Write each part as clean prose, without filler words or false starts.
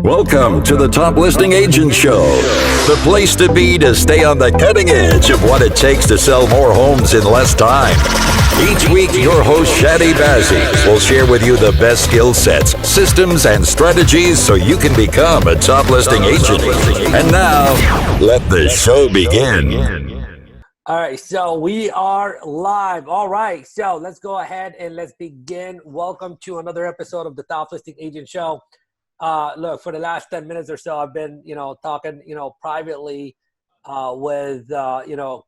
Welcome to the Top Listing Agent Show, the place to be to stay on the cutting edge of what it takes to sell more homes in less time. Each week, your host, Chadi Bazzi, will share with you the best skill sets, systems, and strategies so you can become a top listing agent. And now, let the show begin. All right, so we are live. All right, so let's go ahead and let's begin. Welcome to another episode of the Top Listing Agent Show. Look, for the last 10 minutes or so, I've been, talking, privately with,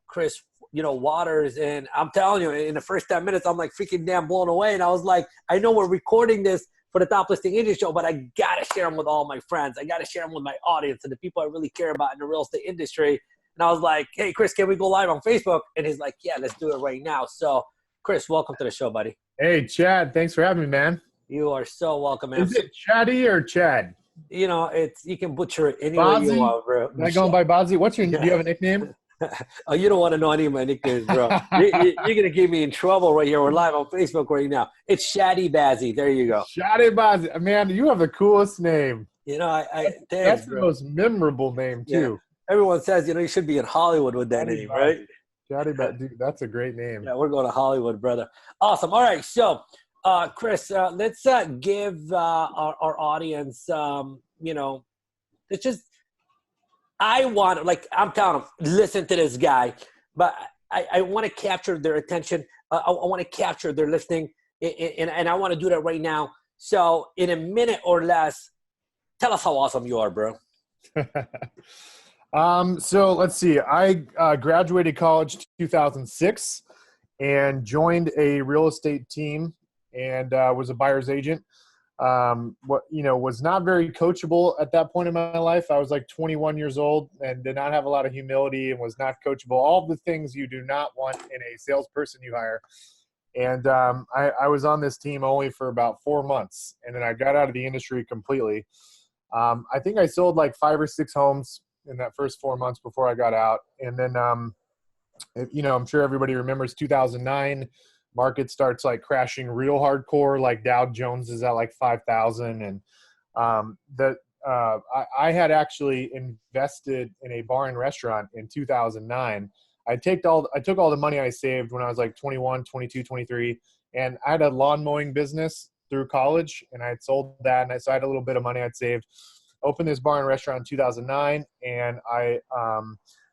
Chris, Waters. And I'm telling you, in the first 10 minutes, I'm like freaking damn blown away. And I was like, I know we're recording this for the Top Listing Agent Show, but I got to share them with all my friends. I got to share them with my audience and the people I really care about in the real estate industry. And I was like, hey, Chris, can we go live on Facebook? And he's like, yeah, let's do it right now. So, Chris, welcome to the show, buddy. Hey, Chad. Thanks for having me, man. You are so welcome, man. Is it Chadi or Chad? You can butcher it any way Bazzi? you want, bro. Am I going by Bazzi? Do you have a nickname? Oh, you don't want to know any of my nicknames, bro. You're going to get me in trouble right here. We're live on Facebook right now. It's Chadi Bazzi. There you go. Chadi Bazzi. Man, you have the coolest name. Thanks, that's bro. the most memorable name, too. Yeah. Everyone says, you should be in Hollywood with that name, right? Chadi Bazzi. Dude, that's a great name. Yeah, we're going to Hollywood, brother. Awesome. All right, so – Chris, let's give our audience, I'm telling them, listen to this guy, but I want to capture their attention. I want to capture their listening, and I want to do that right now. So in a minute or less, tell us how awesome you are, bro. So let's see. I graduated college 2006 and joined a real estate team and was a buyer's agent. Was not very coachable at that point in my life. I was like 21 years old and did not have a lot of humility and was not coachable. All the things you do not want in a salesperson you hire. And I was on this team only for about 4 months, and then I got out of the industry completely. I think I sold like 5 or 6 homes in that first 4 months before I got out. And then, I'm sure everybody remembers 2009. Market starts like crashing real hardcore, like Dow Jones is at like 5,000. And I had actually invested in a bar and restaurant in 2009. I took all the money I saved when I was like 21, 22, 23. And I had a lawn mowing business through college, and I had sold that. And so I had a little bit of money I'd saved. Opened this bar and restaurant in 2009. And I,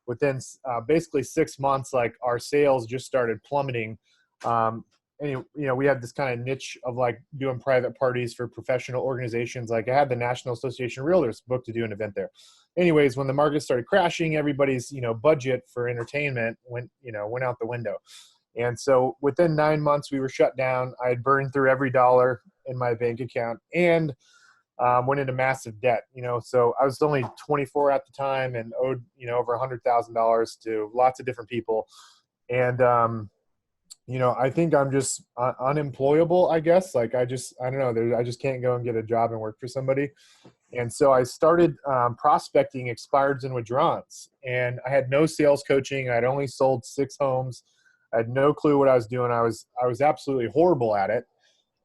within basically 6 months, like our sales just started plummeting. We had this kind of niche of like doing private parties for professional organizations. Like I had the National Association of Realtors booked to do an event there. Anyways, when the market started crashing, everybody's, budget for entertainment went out the window. And so within 9 months we were shut down. I had burned through every dollar in my bank account and went into massive debt, so I was only 24 at the time and owed, over $100,000 to lots of different people. And, I think I'm just unemployable, I guess. Like I don't know. I just can't go and get a job and work for somebody. And so I started prospecting expireds and withdrawals. And I had no sales coaching. I'd only sold 6 homes. I had no clue what I was doing. I was absolutely horrible at it.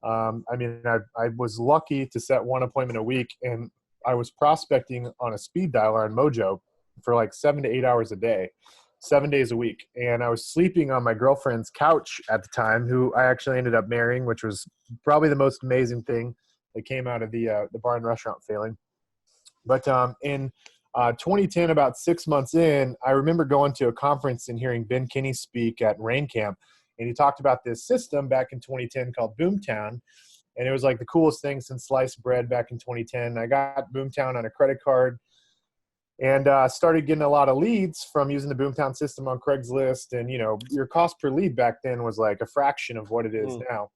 I was lucky to set 1 appointment a week, and I was prospecting on a speed dialer on Mojo for like 7 to 8 hours a day. 7 days a week. And I was sleeping on my girlfriend's couch at the time, who I actually ended up marrying, which was probably the most amazing thing that came out of the bar and restaurant failing. But in 2010, about 6 months in, I remember going to a conference and hearing Ben Kinney speak at Rain Camp. And he talked about this system back in 2010 called Boomtown. And it was like the coolest thing since sliced bread back in 2010. I got Boomtown on a credit card. And started getting a lot of leads from using the Boomtown system on Craigslist. And, your cost per lead back then was like a fraction of what it is now.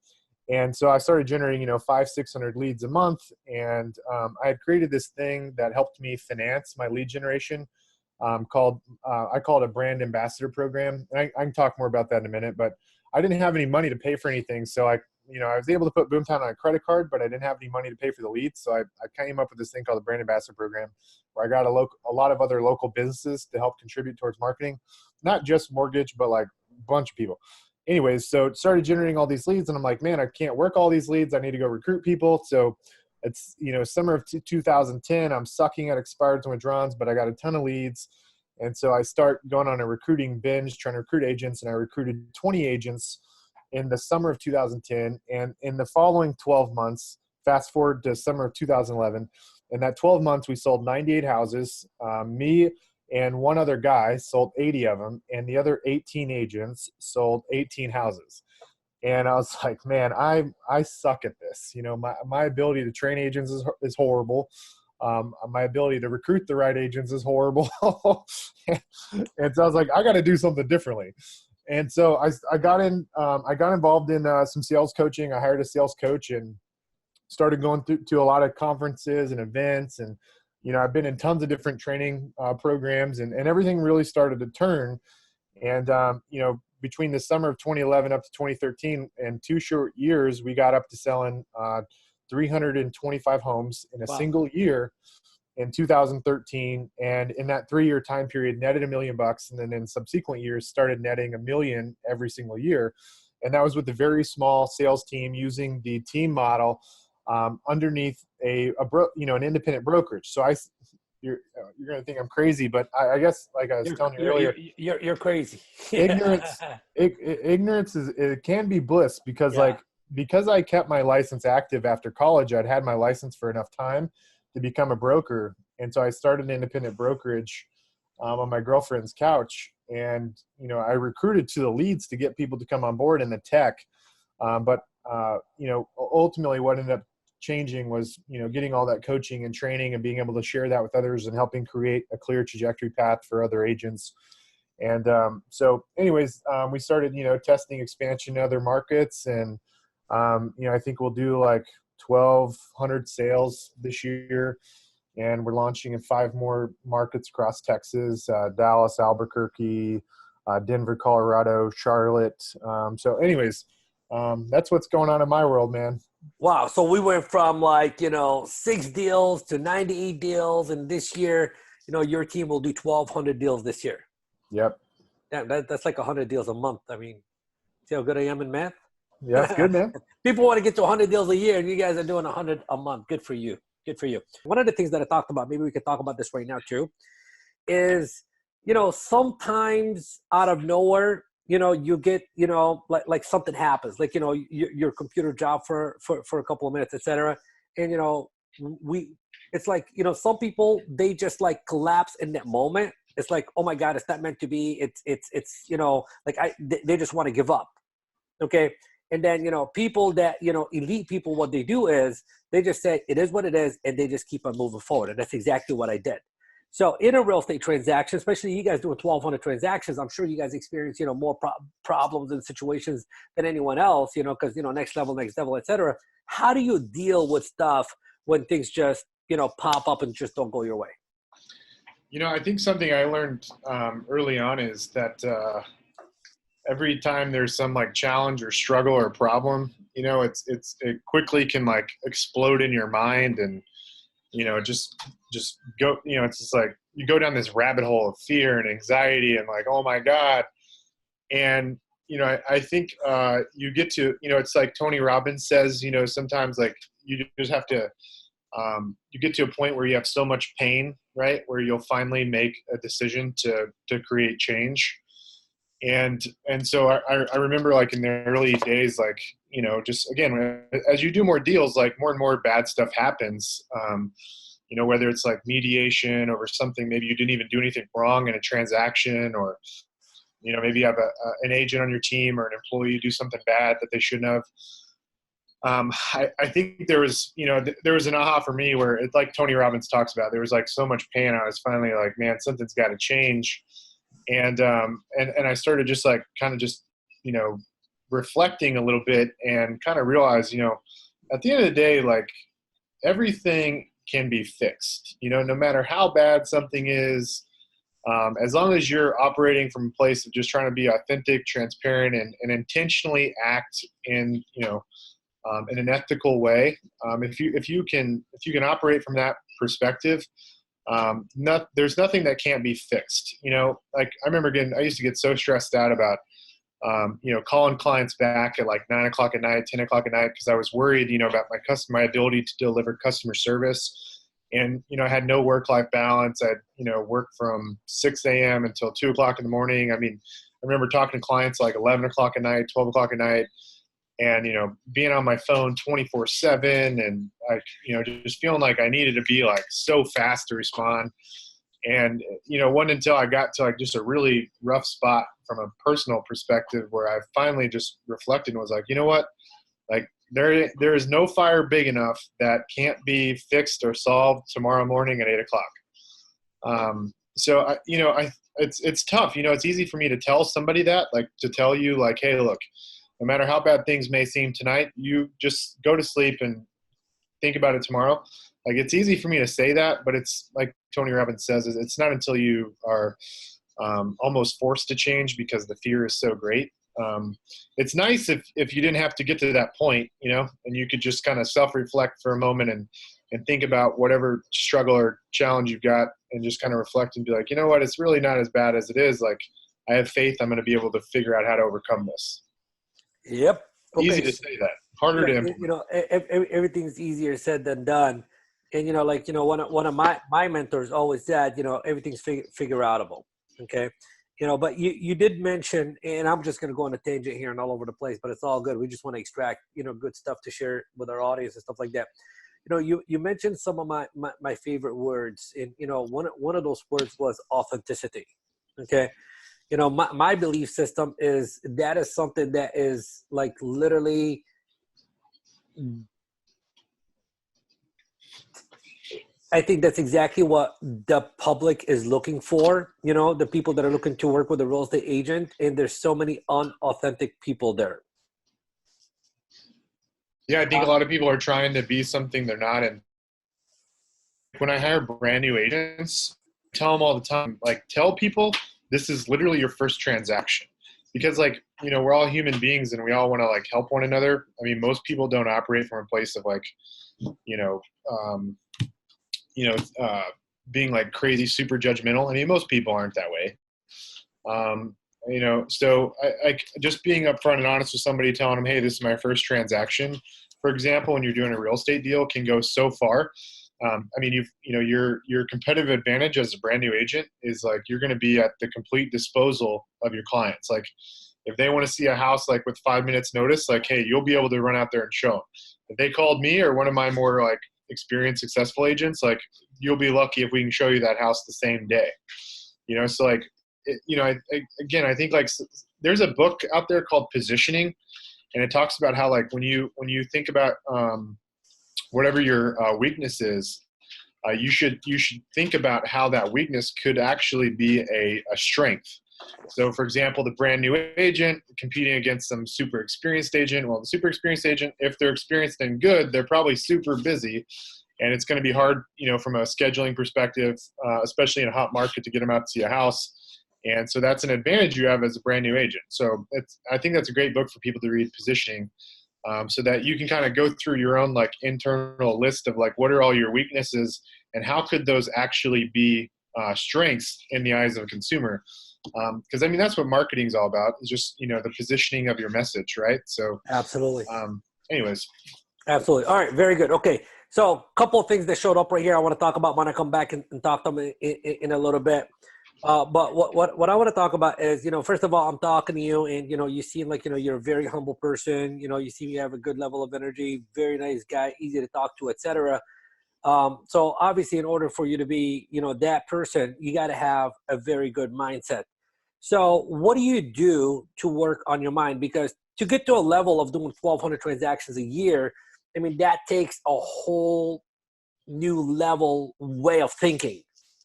And so I started generating, 500-600 leads a month. And I had created this thing that helped me finance my lead generation I call it a brand ambassador program. I can talk more about that in a minute, but I didn't have any money to pay for anything. So I was able to put Boomtown on a credit card, but I didn't have any money to pay for the leads. So I came up with this thing called the brand ambassador program, where I got a lot of other local businesses to help contribute towards marketing, not just mortgage, but like a bunch of people. Anyways, so it started generating all these leads, and I'm like, man, I can't work all these leads. I need to go recruit people. So it's, summer of 2010, I'm sucking at expireds and withdrawals, but I got a ton of leads. And so I start going on a recruiting binge, trying to recruit agents, and I recruited 20 agents in the summer of 2010. And in the following 12 months, fast forward to summer of 2011, in that 12 months, we sold 98 houses. Me and one other guy sold 80 of them, and the other 18 agents sold 18 houses. And I was like, man, I suck at this. My ability to train agents is horrible. My ability to recruit the right agents is horrible. And so I was like, I got to do something differently. And so I got involved in some sales coaching. I hired a sales coach and started going to a lot of conferences and events. And, I've been in tons of different training programs, and everything really started to turn. And, between the summer of 2011 up to 2013, in 2 short years, we got up to selling 325 homes in a single year in 2013. And in that 3-year time period, netted $1 million. And then in subsequent years, started netting $1 million every single year. And that was with a very small sales team using the team model underneath an independent brokerage. So you're going to think I'm crazy, but I guess, like I was telling you earlier, you're crazy. ignorance it can be bliss, because because I kept my license active after college, I'd had my license for enough time to become a broker. And so I started an independent brokerage on my girlfriend's couch. And, I recruited to the leads to get people to come on board in the tech. But ultimately what ended up changing was, getting all that coaching and training and being able to share that with others and helping create a clear trajectory path for other agents. And so anyways, we started, testing expansion in other markets. And, I think we'll do like 1,200 sales this year. And we're launching in 5 more markets across Texas, Dallas, Albuquerque, Denver, Colorado, Charlotte. So anyways, that's what's going on in my world, man. Wow. So we went from 6 deals to 98 deals. And this year, your team will do 1,200 deals this year. Yep. Yeah, that's like 100 deals a month. I mean, see how good I am in math? Yeah, that's good, man. People want to get to 100 deals a year, and you guys are doing 100 a month. Good for you. Good for you. One of the things that I talked about, maybe we could talk about this right now too, is, sometimes out of nowhere, you get, like something happens, like, your computer job for a couple of minutes, et cetera. And, it's like, some people, they just like collapse in that moment. It's like, oh my God, it's not meant to be. It's they just want to give up. Okay. And then, people that, elite people, what they do is they just say, it is what it is. And they just keep on moving forward. And that's exactly what I did. So in a real estate transaction, especially you guys doing 1,200 transactions, I'm sure you guys experience, more problems and situations than anyone else, because, next level, et cetera. How do you deal with stuff when things just, pop up and just don't go your way? I think something I learned early on is that every time there's some like challenge or struggle or problem, it quickly can like explode in your mind and, just go, it's just like you go down this rabbit hole of fear and anxiety and like, oh my God. And, I think you get to, it's like Tony Robbins says, sometimes like you just have to, you get to a point where you have so much pain, right? Where you'll finally make a decision to create change. And so I remember like in the early days, like, just again, as you do more deals, like more and more bad stuff happens, whether it's like mediation over something, maybe you didn't even do anything wrong in a transaction, or, maybe you have an agent on your team or an employee do something bad that they shouldn't have. I think there was an aha for me where it's like Tony Robbins talks about, there was like so much pain. I was finally like, man, something's got to change. And I started just like kind of just, reflecting a little bit and kind of realized, at the end of the day, like everything can be fixed, no matter how bad something is, as long as you're operating from a place of just trying to be authentic, transparent, and intentionally act in, in an ethical way. If you can operate from that perspective, there's nothing that can't be fixed. Like I remember I used to get so stressed out about, calling clients back at like 9 o'clock at night, 10 o'clock at night, because I was worried, about my ability to deliver customer service. And, I had no work-life balance. I'd, worked from 6 a.m. until 2 o'clock in the morning. I mean, I remember talking to clients like 11 o'clock at night, 12 o'clock at night, and, being on my phone 24/7 and like, just feeling like I needed to be like so fast to respond. And, it wasn't until I got to like just a really rough spot from a personal perspective where I finally just reflected and was like, you know what, like there is no fire big enough that can't be fixed or solved tomorrow morning at 8 o'clock. So it's tough. It's easy for me to tell somebody that, like to tell you like, hey, look, no matter how bad things may seem tonight, you just go to sleep and think about it tomorrow. Like it's easy for me to say that, but it's like Tony Robbins says, it's not until you are almost forced to change because the fear is so great. It's nice if you didn't have to get to that point, and you could just kind of self-reflect for a moment and think about whatever struggle or challenge you've got and just kind of reflect and be like, you know what, it's really not as bad as it is. Like I have faith I'm going to be able to figure out how to overcome this. Yep. Okay. Easy to say that, harder to implement. Everything's easier said than done. And, one of my mentors always said, everything's figure outable. Okay. But you did mention, and I'm just going to go on a tangent here and all over the place, but it's all good. We just want to extract, good stuff to share with our audience and stuff like that. You mentioned some of my favorite words, and, one of those words was authenticity. Okay. My belief system is that is something that is like literally I think that's exactly what the public is looking for, the people that are looking to work with a real estate agent, and there's so many unauthentic people there. Yeah, I think a lot of people are trying to be something they're not. And when I hire brand new agents, I tell them all the time, like, tell people this is literally your first transaction. Because, like, we're all human beings and we all want to, like, help one another. I mean, most people don't operate from a place of, like, being, like, crazy, super judgmental. I mean, most people aren't that way. So I just being upfront and honest with somebody, telling them, hey, this is my first transaction, for example, when you're doing a real estate deal, can go so far. Your competitive advantage as a brand new agent is like, you're going to be at the complete disposal of your clients. Like if they want to see a house, like with 5 minutes notice, like, hey, you'll be able to run out there and show them. If they called me or one of my more like experienced, successful agents, like you'll be lucky if we can show you that house the same day, so like, I think like there's a book out there called Positioning, and it talks about how like when you think about whatever your weakness is, you should think about how that weakness could actually be a strength. So for example, the brand new agent competing against some super experienced agent. Well, the super experienced agent, if they're experienced and good, they're probably super busy. And it's going to be hard, from a scheduling perspective, especially in a hot market, to get them out to see a house. And so that's an advantage you have as a brand new agent. So I think that's a great book for people to read, Positioning, so that you can kind of go through your own like internal list of like, what are all your weaknesses and how could those actually be strengths in the eyes of a consumer? Because that's what marketing is all about, is just, the positioning of your message, right? So absolutely. Anyways. Absolutely. All right. Very good. Okay. So a couple of things that showed up right here I want to talk about when I come back and talk to them in a little bit. But what I want to talk about is, first of all, I'm talking to you and, you seem like, you're a very humble person. You seem you have a good level of energy, very nice guy, easy to talk to, etc. So obviously in order for you to be, that person, you got to have a very good mindset. So what do you do to work on your mind? Because to get to a level of doing 1,200 transactions a year, that takes a whole new level way of thinking.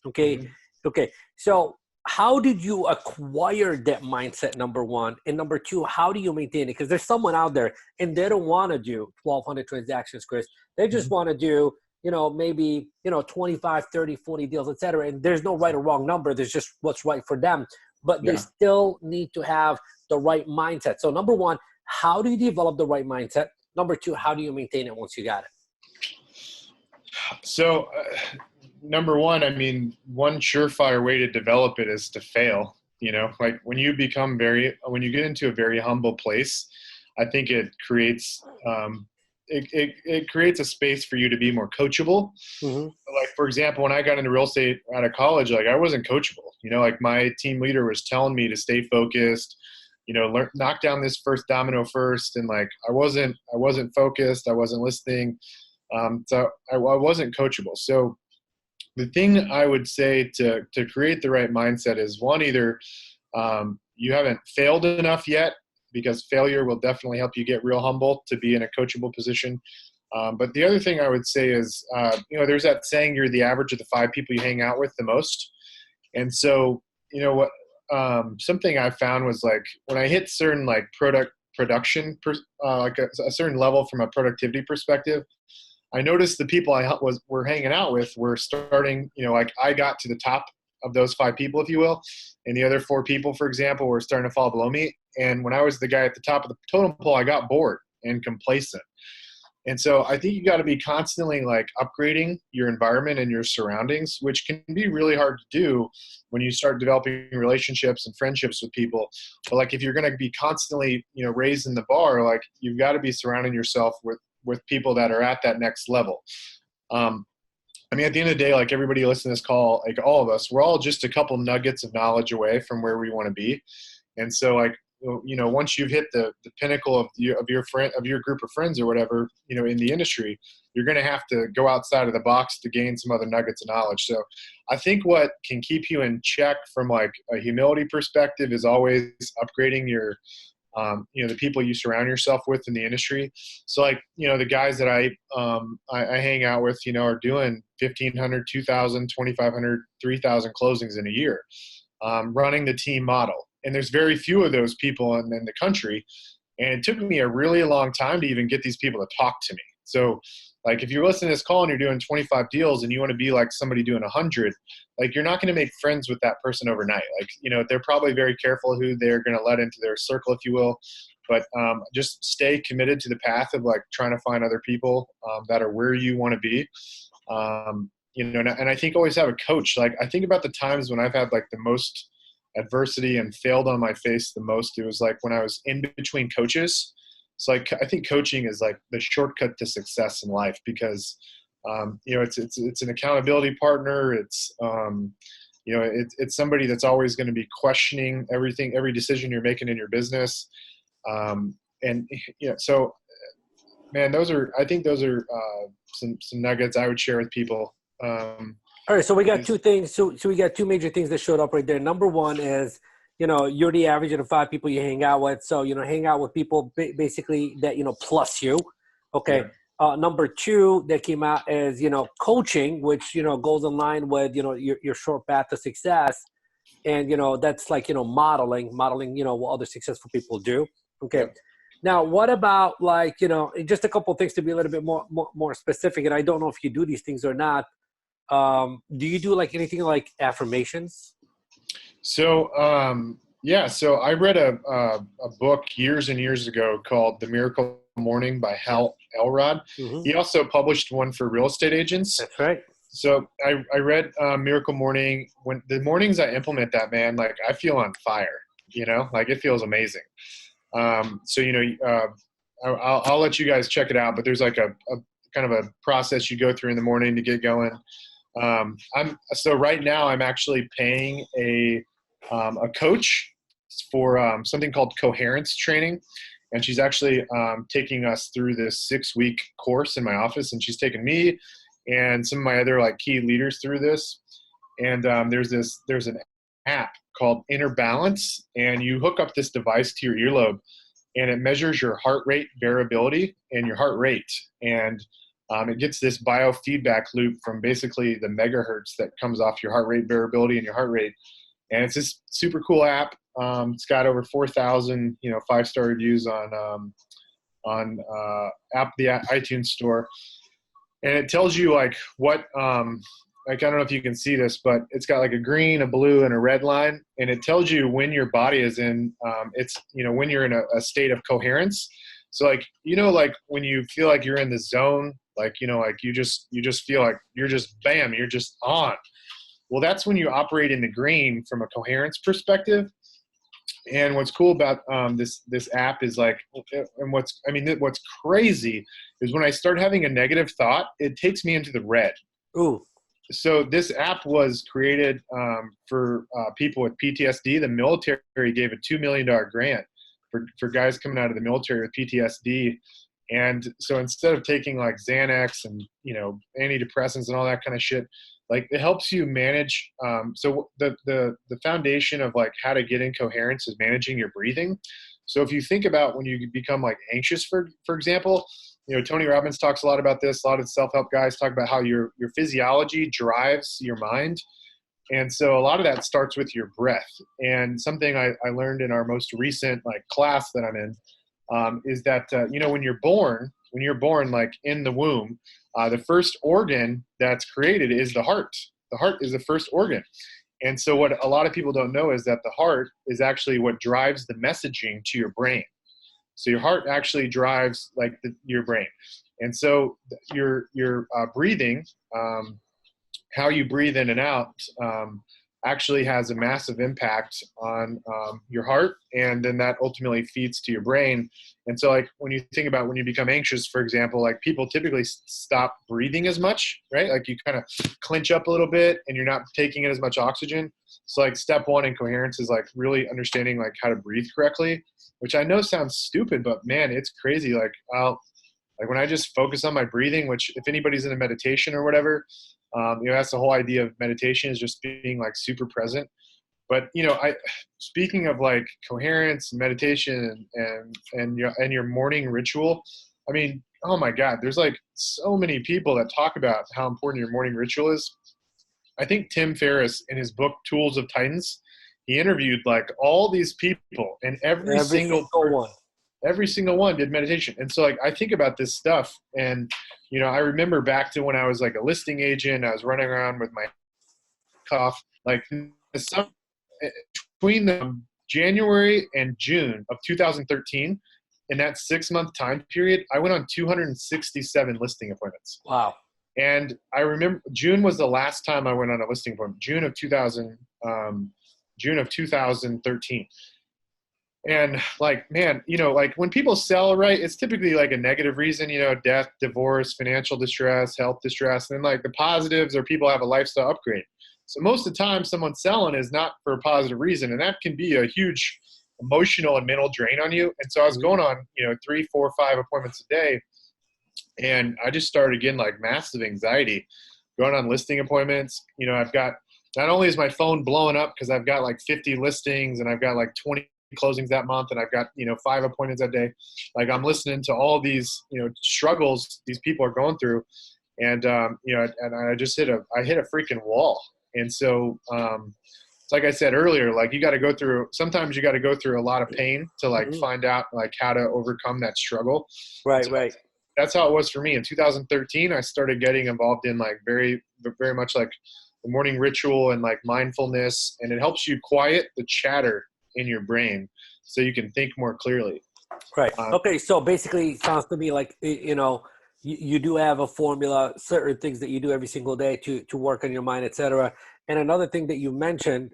Okay. Mm-hmm. Okay. So how did you acquire that mindset, number one? And number two, how do you maintain it? Because there's someone out there and they don't want to do 1,200 transactions, Chris. They just want to do, maybe, 25, 30, 40 deals, et cetera. And there's no right or wrong number. There's just what's right for them. But they still need to have the right mindset. So number one, how do you develop the right mindset? Number two, how do you maintain it once you got it? So number one, one surefire way to develop it is to fail. like when you get into a very humble place, I think it creates, it creates a space for you to be more coachable. Mm-hmm. Like, for example, when I got into real estate out of college, like I wasn't coachable, like my team leader was telling me to stay focused, knock down this first domino first. And like, I wasn't focused. I wasn't listening. So I wasn't coachable. So the thing I would say to create the right mindset is, one, either you haven't failed enough yet, because failure will definitely help you get real humble to be in a coachable position. But the other thing I would say is, there's that saying, you're the average of the 5 people you hang out with the most. And so, what something I found was, like, when I hit certain like production, like a certain level from a productivity perspective, I noticed the people were hanging out with were starting, like I got to the top of those 5 people, if you will, and the other 4 people, for example, were starting to fall below me. And when I was the guy at the top of the totem pole, I got bored and complacent. And so I think you got to be constantly like upgrading your environment and your surroundings, which can be really hard to do when you start developing relationships and friendships with people. But like, if you're going to be constantly, raising the bar, like you've got to be surrounding yourself with people that are at that next level. I mean, at the end of the day, like everybody listening to this call, like all of us, we're all just a couple nuggets of knowledge away from where we want to be. And so like, once you've hit the pinnacle of your group of friends or whatever, in the industry, you're going to have to go outside of the box to gain some other nuggets of knowledge. So I think what can keep you in check from like a humility perspective is always upgrading your, the people you surround yourself with in the industry. So like, the guys that I hang out with, are doing 1,500, 2,000, 2,500, 3,000 closings in a year, running the team model. And there's very few of those people in the country. And it took me a really long time to even get these people to talk to me. So like, if you're listening to this call and you're doing 25 deals and you want to be like somebody doing 100, like you're not going to make friends with that person overnight. Like, they're probably very careful who they're going to let into their circle, if you will. But just stay committed to the path of like trying to find other people that are where you want to be. And I think always have a coach. Like, I think about the times when I've had like the most adversity and failed on my face the most. It was like when I was in between coaches. So like, I think coaching is like the shortcut to success in life, because it's an accountability partner. It's it's somebody that's always going to be questioning every decision you're making in your business. So man, I think those are some nuggets I would share with people. All right, so we got 2 things. So we got 2 major things that showed up right there. Number one is, you're the average of the 5 people you hang out with. So, hang out with people basically that, plus you. Okay. Yeah. Number 2 that came out is, coaching, which, goes in line with, your short path to success. And, that's like, modeling, what other successful people do. Okay. Yeah. Now, what about like, just a couple of things to be a little bit more specific. And I don't know if you do these things or not. Do you do like anything like affirmations? So, so I read a book years and years ago called The Miracle Morning by Hal Elrod. Mm-hmm. He also published one for real estate agents. That's right. So I read Miracle Morning. When the mornings I implement that, man, like I feel on fire, like it feels amazing. I'll let you guys check it out, but there's like a kind of a process you go through in the morning to get going. So right now I'm actually paying a coach for something called coherence training. And she's actually taking us through this 6-week course in my office. And she's taken me and some of my other like key leaders through this. And there's an app called Inner Balance, and you hook up this device to your earlobe and it measures your heart rate variability and your heart rate. And it gets this biofeedback loop from basically the megahertz that comes off your heart rate variability and your heart rate. And it's this super cool app. It's got over 4,000, 5-star reviews on the iTunes store. And it tells you like what, like, I don't know if you can see this, but it's got like a green, a blue, and a red line. And it tells you when your body is in, when you're in a state of coherence. So like, like when you feel like you're in the zone, like, like you just feel like you're just, bam, you're just on. Well, that's when you operate in the green from a coherence perspective. And what's cool about this app is like, and what's crazy is when I start having a negative thought, it takes me into the red. Ooh. So this app was created for people with PTSD. The military gave a $2 million grant for guys coming out of the military with PTSD. And so instead of taking like Xanax and, antidepressants and all that kind of shit, like it helps you manage. So the foundation of like how to get in coherence is managing your breathing. So if you think about when you become like anxious, for example, Tony Robbins talks a lot about this. A lot of self-help guys talk about how your physiology drives your mind. And so a lot of that starts with your breath. And something I learned in our most recent like class that I'm in is that, when you're born like in the womb, the first organ that's created is the heart. The heart is the first organ. And so what a lot of people don't know is that the heart is actually what drives the messaging to your brain. So your heart actually drives like your brain. And so your breathing, how you breathe in and out, actually has a massive impact on your heart, and then that ultimately feeds to your brain. And so like when you think about when you become anxious, for example, like people typically stop breathing as much, right? Like you kind of clench up a little bit and you're not taking in as much oxygen. So like step one in coherence is like really understanding like how to breathe correctly, which I know sounds stupid, but man, it's crazy. Like when I just focus on my breathing, which if anybody's into meditation or whatever, that's the whole idea of meditation, is just being like super present. But speaking of like coherence and meditation and your morning ritual, I mean, oh my God, there's like so many people that talk about how important your morning ritual is. I think Tim Ferriss in his book Tools of Titans, he interviewed like all these people, and every single one did meditation. And so like I think about this stuff, and I remember back to when I was like a listing agent, I was running around with my cough, like between the January and June of 2013, in that 6-month time period, I went on 267 listing appointments. Wow. And I remember June was the last time I went on a listing appointment, June of 2013. And like, man, like when people sell, right, it's typically like a negative reason, death, divorce, financial distress, health distress. And then like the positives are people have a lifestyle upgrade. So most of the time someone selling is not for a positive reason. And that can be a huge emotional and mental drain on you. And so I was going on, 3, 4, 5 appointments a day. And I just started getting like massive anxiety going on listing appointments. I've got, not only is my phone blowing up because I've got like 50 listings and I've got like 20 closings that month, and I've got 5 appointments that day, like I'm listening to all these struggles these people are going through, and and I just hit a freaking wall. And so it's like I said earlier, like sometimes you got to go through a lot of pain to like find out like how to overcome that struggle. Right. That's how it was for me. In 2013 I started getting involved in like very, very much like the morning ritual and like mindfulness, and it helps you quiet the chatter in your brain so you can think more clearly. Right. Okay. So basically it sounds to me like, you do have a formula, certain things that you do every single day to work on your mind, etc. And another thing that you mentioned,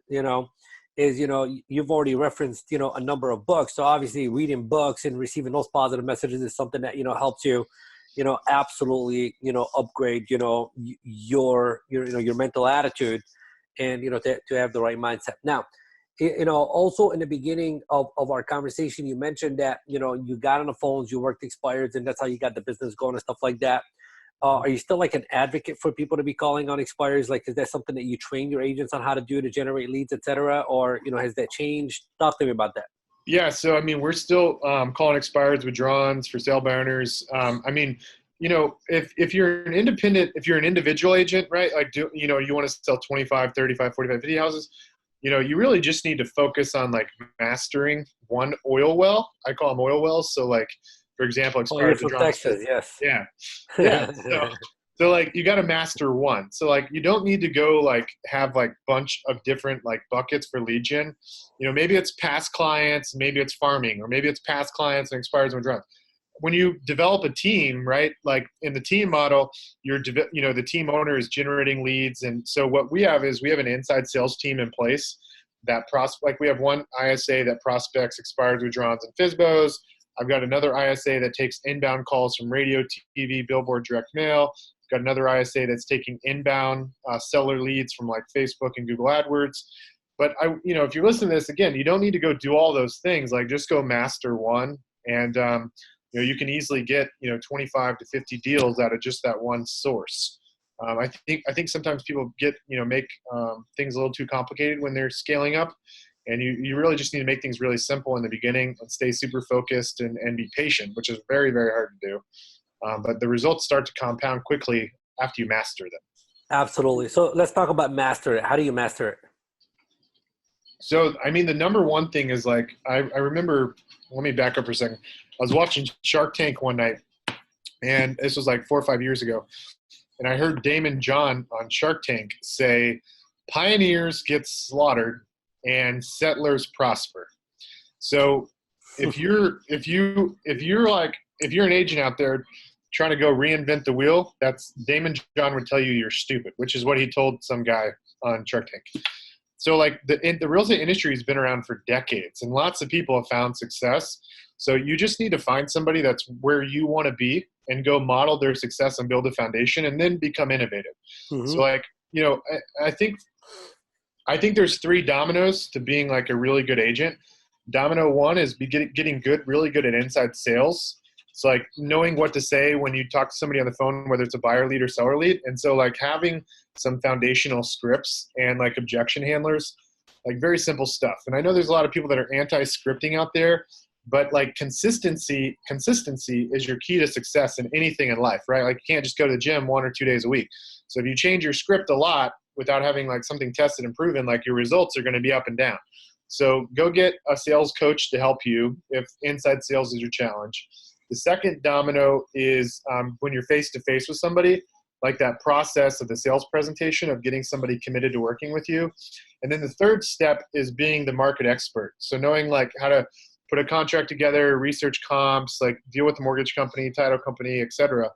is, you've already referenced, a number of books. So obviously reading books and receiving those positive messages is something that, helps you, absolutely, upgrade, your mental attitude and, to have the right mindset. Now, also in the beginning of our conversation, you mentioned that, you got on the phones, you worked expireds, and that's how you got the business going and stuff like that. Are you still like an advocate for people to be calling on expireds? Like, is that something that you train your agents on how to do to generate leads, et cetera? Or, has that changed? Talk to me about that. Yeah. So, I mean, we're still calling expireds, withdrawals, for sale by owners. I mean, if you're an individual agent, right? Like, you want to sell 25, 35, 45, 50 houses, you really just need to focus on like mastering one oil well. I call them oil wells. So like, for example, expired from Texas, yes. Yeah. Yeah. So like you got to master one. So like you don't need to go like have like bunch of different like buckets for lead gen. Maybe it's past clients, maybe it's farming, or maybe it's past clients and expires and withdrawals. when you develop a team, right? Like in the team model, the team owner is generating leads. And so what we have is we have an inside sales team in place that we have one ISA that prospects expired withdrawals and FSBOs. I've got another ISA that takes inbound calls from radio, TV, billboard, direct mail. I've got another ISA that's taking inbound seller leads from like Facebook and Google AdWords. But if you listen to this again, you don't need to go do all those things. Like just go master one, and you can easily get 25 to 50 deals out of just that one source. I think sometimes people make things a little too complicated when they're scaling up, and you really just need to make things really simple in the beginning and stay super focused and be patient, which is very, very hard to do. But the results start to compound quickly after you master them. Absolutely. So let's talk about master it. How do you master it? So, I mean, the number one thing is like, I remember, let me back up for a second. I was watching Shark Tank one night, and this was like 4 or 5 years ago. And I heard Damon John on Shark Tank say, pioneers get slaughtered and settlers prosper. So if you're an agent out there trying to go reinvent the wheel, that's Damon John would tell you you're stupid, which is what he told some guy on Shark Tank. So like the real estate industry has been around for decades, and lots of people have found success. So you just need to find somebody that's where you want to be and go model their success and build a foundation, and then become innovative. Mm-hmm. So like, I think there's 3 dominoes to being like a really good agent. Domino 1 is getting really good at inside sales. It's like knowing what to say when you talk to somebody on the phone, whether it's a buyer lead or seller lead. And so like having some foundational scripts and like objection handlers, like very simple stuff. And I know there's a lot of people that are anti-scripting out there, but like consistency is your key to success in anything in life, right? Like you can't just go to the gym 1 or 2 days a week. So if you change your script a lot without having like something tested and proven, like your results are going to be up and down. So go get a sales coach to help you if inside sales is your challenge. The second domino is when you're face-to-face with somebody, like that process of the sales presentation of getting somebody committed to working with you. And then the third step is being the market expert. So knowing like how to put a contract together, research comps, like deal with the mortgage company, title company, et cetera.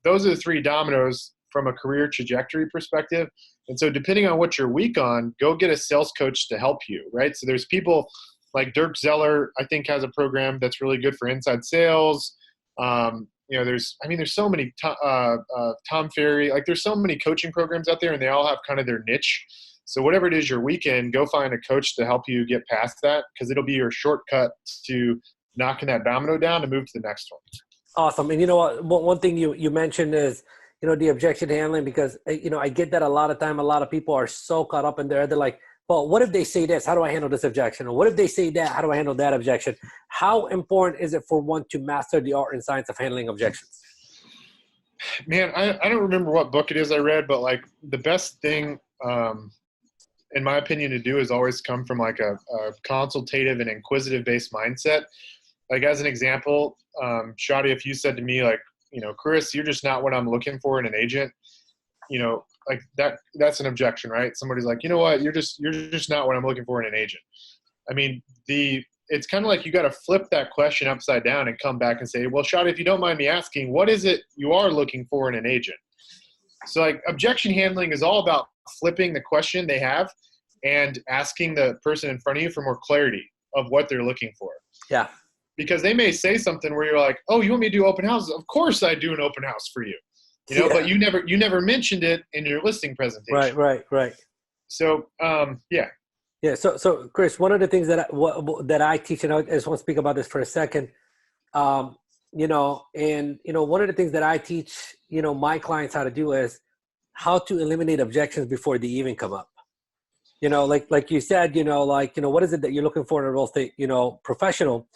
Those are the 3 dominoes from a career trajectory perspective. And so depending on what you're weak on, go get a sales coach to help you, right? So there's people like Dirk Zeller, I think, has a program that's really good for inside sales. There's so many, Tom Ferry, like there's so many coaching programs out there, and they all have kind of their niche. So whatever it is you're weak in, go find a coach to help you get past that, because it'll be your shortcut to knocking that domino down to move to the next one. Awesome. And you know what, one thing you mentioned is, the objection handling, because, I get that a lot of time. A lot of people are so caught up in there. They're like, well, what if they say this? How do I handle this objection? Or what if they say that? How do I handle that objection? How important is it for one to master the art and science of handling objections? Man, I don't remember what book it is I read, but like the best thing, in my opinion, to do is always come from like a consultative and inquisitive based mindset. Like as an example, Chadi, if you said to me like, Chris, you're just not what I'm looking for in an agent, like that's an objection, right? Somebody's like, you know what, you're just not what I'm looking for in an agent. I mean, it's kind of like you got to flip that question upside down and come back and say, well, Chadi, if you don't mind me asking, what is it you are looking for in an agent? So like objection handling is all about flipping the question they have and asking the person in front of you for more clarity of what they're looking for. Yeah. Because they may say something where you're like, oh, you want me to do open houses? Of course I do an open house for you. But you never mentioned it in your listing presentation. Right. So, yeah. Yeah. So Chris, one of the things that I teach, and I just want to speak about this for a second, one of the things that I teach, my clients how to do is how to eliminate objections before they even come up. Like you said, what is it that you're looking for in a real estate, professional?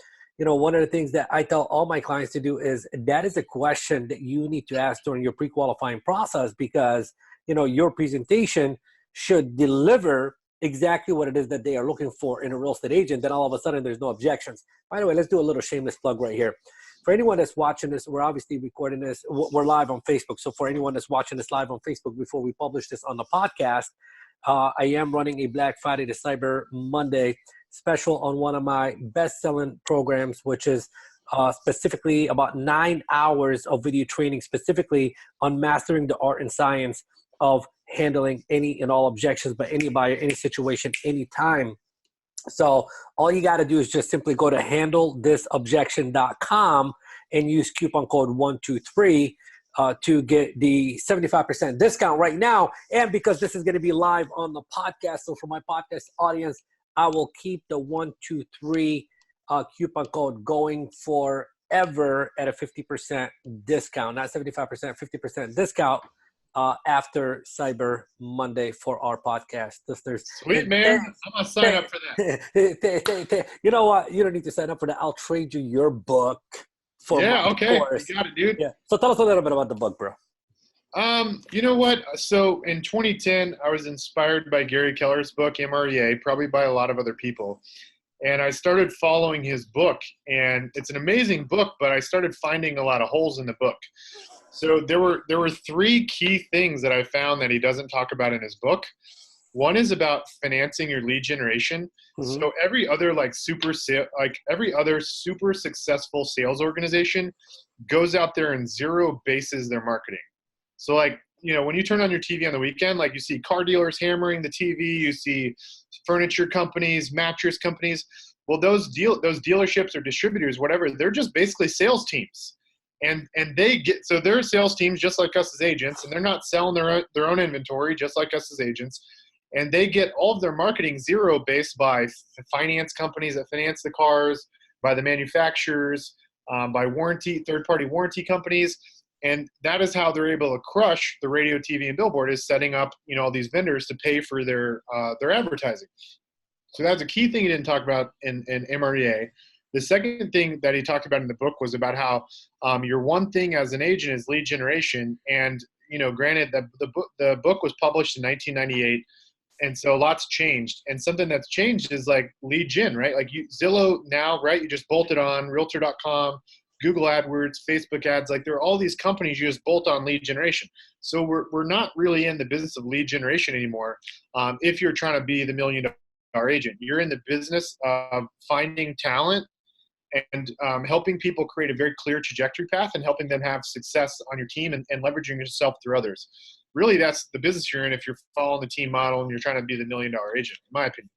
One of the things that I tell all my clients to do is that is a question that you need to ask during your pre-qualifying process, because, your presentation should deliver exactly what it is that they are looking for in a real estate agent. Then all of a sudden there's no objections. By the way, let's do a little shameless plug right here. For anyone that's watching this, we're obviously recording this. We're live on Facebook. So for anyone that's watching this live on Facebook before we publish this on the podcast, I am running a Black Friday to Cyber Monday special on one of my best-selling programs, which is specifically about 9 hours of video training, specifically on mastering the art and science of handling any and all objections by any buyer, any situation, anytime. So all you got to do is just simply go to handlethisobjection.com and use coupon code 123 to get the 75% discount right now. And because this is going to be live on the podcast, so for my podcast audience, I will keep the 123 coupon code going forever at a 50% discount, not 75%, 50% discount after Cyber Monday for our podcast listeners. Sweet, man. I'm going to sign up for that. You know what? You don't need to sign up for that. I'll trade you your book. Yeah, okay. You got it, dude. Yeah. So tell us a little bit about the book, bro. You know what? So in 2010, I was inspired by Gary Keller's book, MREA, probably by a lot of other people. And I started following his book. And it's an amazing book, but I started finding a lot of holes in the book. So there were three key things that I found that he doesn't talk about in his book. One is about financing your lead generation. Mm-hmm. So every other every other super successful sales organization goes out there and zero bases their marketing. So when you turn on your TV on the weekend, you see car dealers hammering the TV, you see furniture companies, mattress companies. Well, those dealerships or distributors, whatever, they're just basically sales teams. And they're sales teams just like us as agents, and they're not selling their own inventory just like us as agents. And they get all of their marketing zero based by finance companies that finance the cars, by the manufacturers, by third-party warranty companies. And that is how they're able to crush the radio, TV, and billboard, is setting up, all these vendors to pay for their advertising. So that's a key thing he didn't talk about in MREA. The second thing that he talked about in the book was about how your one thing as an agent is lead generation. And, granted, the book was published in 1998, and so lots changed. And something that's changed is lead gen, right? Zillow now, right? You just bolt it on, Realtor.com, Google AdWords, Facebook ads. There are all these companies you just bolt on lead generation. So we're not really in the business of lead generation anymore. If you're trying to be the $1 million agent, you're in the business of finding talent and helping people create a very clear trajectory path and helping them have success on your team and leveraging yourself through others. Really, that's the business you're in if you're following the team model and you're trying to be the $1 million agent, in my opinion.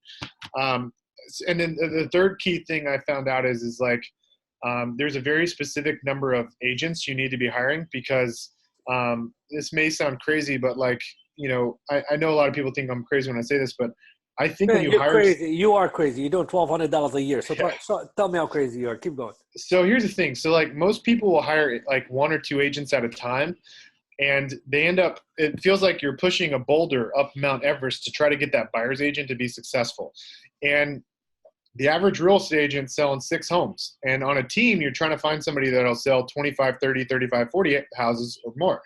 And then the third key thing I found out is there's a very specific number of agents you need to be hiring because this may sound crazy, but I know a lot of people think I'm crazy when I say this, but I think when you hire – crazy. You are crazy. You're doing $1,200 a year. So tell me how crazy you are. Keep going. So here's the thing. So most people will hire one or two agents at a time, and they end up – it feels like you're pushing a boulder up Mount Everest to try to get that buyer's agent to be successful. And the average real estate agent selling 6 homes. And on a team, you're trying to find somebody that'll sell 25, 30, 35, 40 houses or more.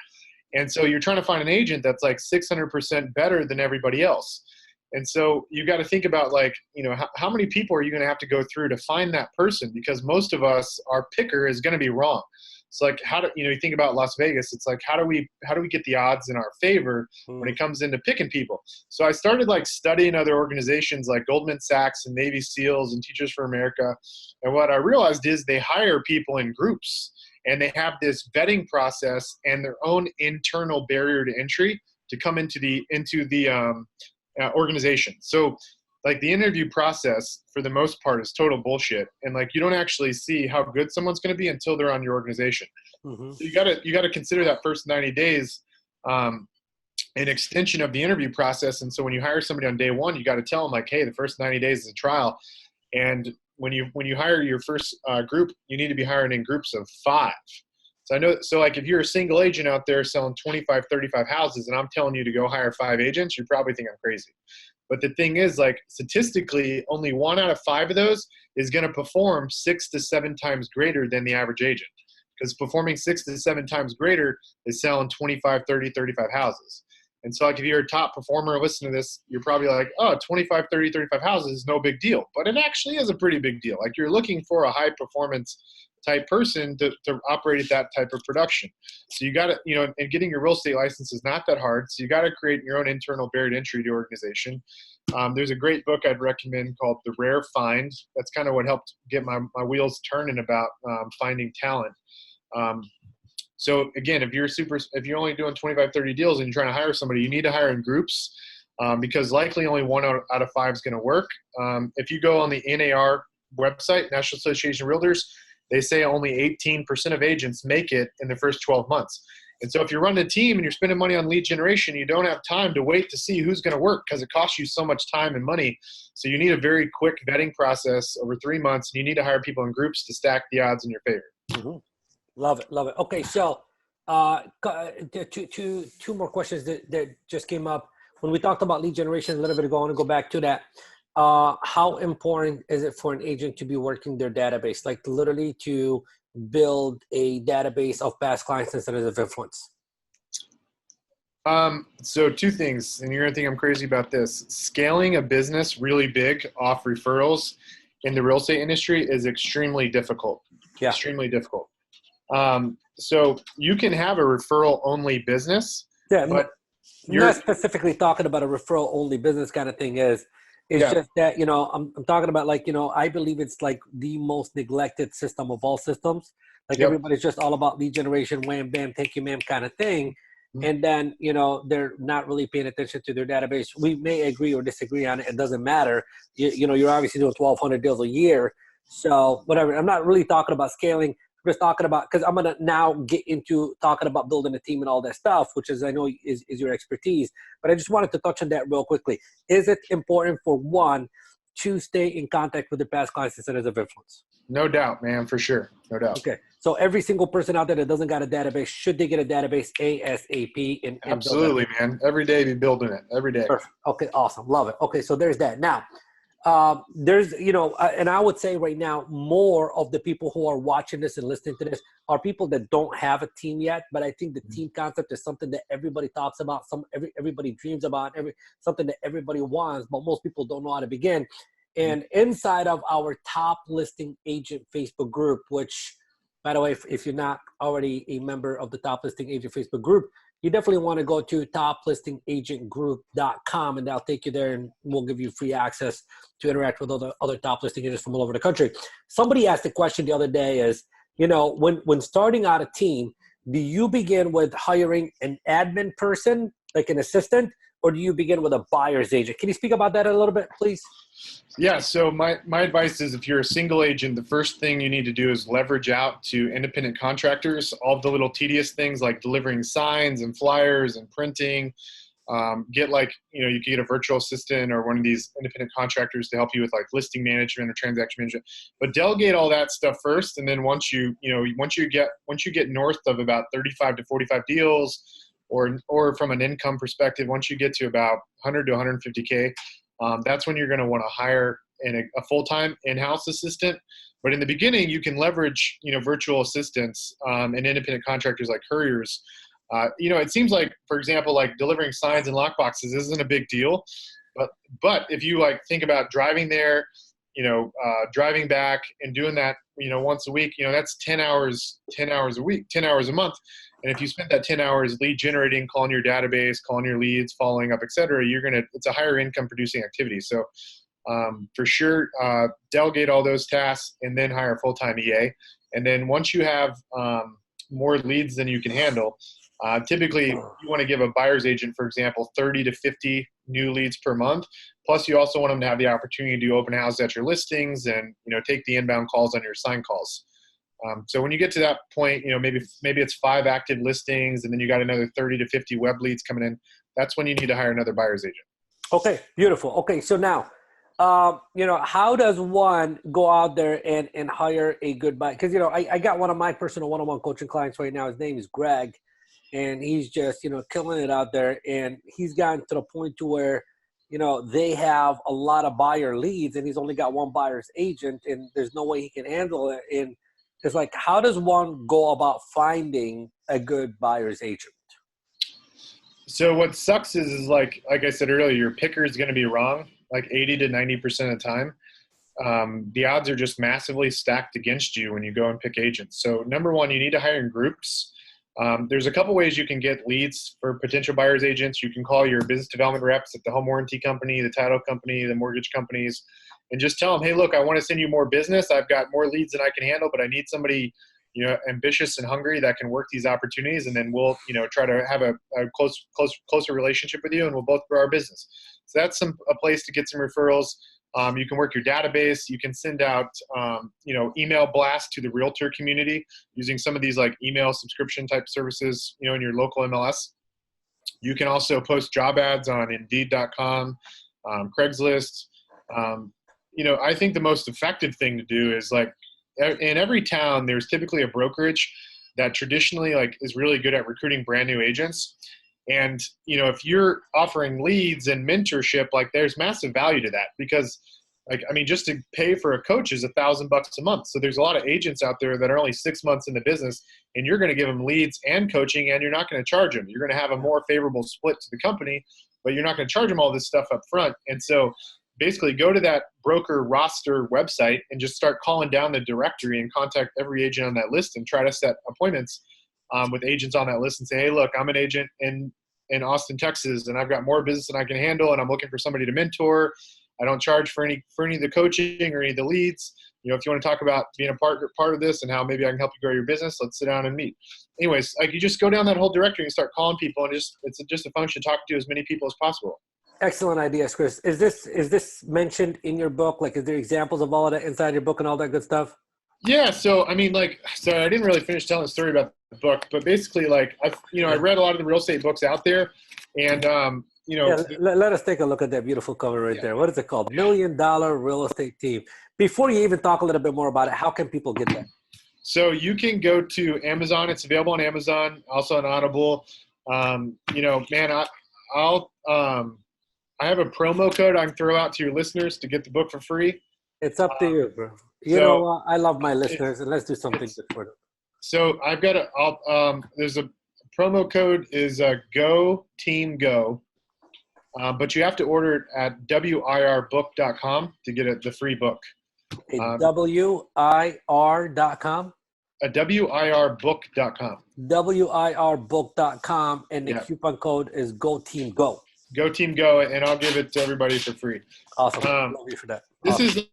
And so you're trying to find an agent that's 600% better than everybody else. And so you got to think about how many people are you going to have to go through to find that person? Because most of us, our picker is going to be wrong. It's how do you think about Las Vegas? It's how do we get the odds in our favor when it comes into picking people? So I started studying other organizations like Goldman Sachs and Navy SEALs and Teachers for America. And what I realized is they hire people in groups and they have this vetting process and their own internal barrier to entry to come into the organization. So the interview process for the most part is total bullshit. And you don't actually see how good someone's going to be until they're on your organization. Mm-hmm. So you gotta consider that first 90 days an extension of the interview process. And so when you hire somebody on day one, you got to tell them hey, the first 90 days is a trial. And when you hire your first group, you need to be hiring in groups of 5. So I know, if you're a single agent out there selling 25, 35 houses and I'm telling you to go hire 5 agents, you probably think I'm crazy. But the thing is, statistically, only 1 out of 5 of those is going to perform 6 to 7 times greater than the average agent. Because performing 6 to 7 times greater is selling 25, 30, 35 houses. And so if you're a top performer, listen to this, you're probably 25, 30, 35 houses is no big deal. But it actually is a pretty big deal. You're looking for a high performance type person to operate at that type of production. So you got to, and getting your real estate license is not that hard. So you got to create your own internal barrier to entry to your organization. There's a great book I'd recommend called The Rare Find. That's kind of what helped get my wheels turning about finding talent. So again, if you're only doing 25, 30 deals and you're trying to hire somebody, you need to hire in groups because likely only 1 out of 5 is going to work. If you go on the NAR website, National Association of Realtors, they say only 18% of agents make it in the first 12 months. And so if you're running a team and you're spending money on lead generation, you don't have time to wait to see who's going to work because it costs you so much time and money. So you need a very quick vetting process over 3 months, and you need to hire people in groups to stack the odds in your favor. Mm-hmm. Love it. Love it. Okay. So two more questions that just came up. When we talked about lead generation a little bit ago, I want to go back to that. How important is it for an agent to be working their database, like literally to build a database of past clients instead of influence? So 2 things, and you're going to think I'm crazy about this. Scaling a business really big off referrals in the real estate industry is extremely difficult. Yeah. Extremely difficult. So you can have a referral only business. Yeah. But you're not specifically talking about a referral only business kind of thing it's just that, I'm talking about I believe it's like the most neglected system of all systems. Like everybody's just all about lead generation, wham, bam, thank you, ma'am kind of thing. Mm-hmm. And then, they're not really paying attention to their database. We may agree or disagree on it. It doesn't matter. You're obviously doing 1,200 deals a year. So whatever. I'm not really talking about scaling. I'm just talking about, because I'm going to now get into talking about building a team and all that stuff, which is, I know is your expertise. But I just wanted to touch on that real quickly. Is it important for one to stay in contact with the past clients instead of influence? No doubt, man, for sure. No doubt. Okay. So every single person out there that doesn't got a database, should they get a database ASAP? And absolutely, man. Every day be building it. Every day. Perfect. Okay. Awesome. Love it. Okay. So there's that. Now, there's, and I would say right now, more of the people who are watching this and listening to this are people that don't have a team yet. But I think the team concept is something that everybody talks about, everybody dreams about, something that everybody wants, but most people don't know how to begin. And inside of our top listing agent Facebook group, which, by the way, if you're not already a member of the top listing agent Facebook group, you definitely want to go to toplistingagentgroup.com, and that'll take you there, and we'll give you free access to interact with other top listing agents from all over the country. Somebody asked a question the other day is, when starting out a team, do you begin with hiring an admin person, like an assistant, or do you begin with a buyer's agent? Can you speak about that a little bit, please? Yeah, so my advice is, if you're a single agent, the first thing you need to do is leverage out to independent contractors, all the little tedious things like delivering signs and flyers and printing. You can get a virtual assistant or one of these independent contractors to help you with like listing management or transaction management. But delegate all that stuff first, and then once you get north of about 35 to 45 deals, or from an income perspective, once you get to about 100 to 150K, that's when you're going to want to hire a full-time in-house assistant. But in the beginning, you can leverage, virtual assistants and independent contractors like couriers. It seems like, for example, like delivering signs and lockboxes isn't a big deal. But if you think about driving there, driving back and doing that, once a week, that's 10 hours a week, 10 hours a month. And if you spend that 10 hours lead generating, calling your database, calling your leads, following up, et cetera, it's a higher income producing activity. So for sure, delegate all those tasks and then hire a full-time EA. And then once you have more leads than you can handle, typically you want to give a buyer's agent, for example, 30 to 50 new leads per month. Plus you also want them to have the opportunity to do open houses at your listings and, take the inbound calls on your sign calls. So when you get to that point, maybe it's 5 active listings and then you got another 30 to 50 web leads coming in. That's when you need to hire another buyer's agent. Okay, beautiful. Okay, so now, how does one go out there and hire a good buyer? Because, I got one of my personal one-on-one coaching clients right now. His name is Greg, and he's just, killing it out there. And he's gotten to the point to where, they have a lot of buyer leads and he's only got one buyer's agent and there's no way he can handle it. And it's like, how does one go about finding a good buyer's agent? So what sucks is like I said earlier, your picker is going to be wrong, like 80 to 90% of the time. the odds are just massively stacked against you when you go and pick agents. So number one, you need to hire in groups. There's a couple ways you can get leads for potential buyer's agents. You can call your business development reps at the home warranty company, the title company, the mortgage companies, and just tell them, hey, look, I want to send you more business. I've got more leads than I can handle, but I need somebody, ambitious and hungry that can work these opportunities. And then we'll, try to have a closer relationship with you, and we'll both grow our business. So that's a place to get some referrals. You can work your database. You can send out, email blasts to the realtor community using some of these like email subscription type services, in your local MLS. You can also post job ads on Indeed.com, Craigslist. I think the most effective thing to do is like in every town, there's typically a brokerage that traditionally like is really good at recruiting brand new agents. And, if you're offering leads and mentorship, like there's massive value to that because just to pay for a coach is $1,000 a month. So there's a lot of agents out there that are only 6 months in the business, and you're going to give them leads and coaching, and you're not going to charge them. You're going to have a more favorable split to the company, but you're not going to charge them all this stuff up front. And so basically go to that broker roster website and just start calling down the directory and contact every agent on that list and try to set appointments with agents on that list and say, hey, look, I'm an agent in Austin, Texas, and I've got more business than I can handle, and I'm looking for somebody to mentor. I don't charge for any of the coaching or any of the leads. If you want to talk about being a part of this and how maybe I can help you grow your business, let's sit down and meet. Anyways, you just go down that whole directory and start calling people, and it's just a function of talking to as many people as possible. Excellent ideas, Chris. Is this mentioned in your book? Like, is there examples of all of that inside your book and all that good stuff? Yeah. So, I didn't really finish telling the story about the book, but basically I read a lot of the real estate books out there, and, let us take a look at that beautiful cover right there. What is it called? $1 Million Real Estate Team. Before you even talk a little bit more about it, how can people get that? So you can go to Amazon. It's available on Amazon, also on Audible. I have a promo code I can throw out to your listeners to get the book for free. It's up to you, bro. You know what? I love my listeners, and let's do something good for them. So I've got there's a promo code is Go Team Go, but you have to order it at wirbook.com to get the free book. WIR.com? wirbook.com. wirbook.com, and the coupon code is Go Team Go. Go Team Go, and I'll give it to everybody for free. Awesome. Love you for that. This isn't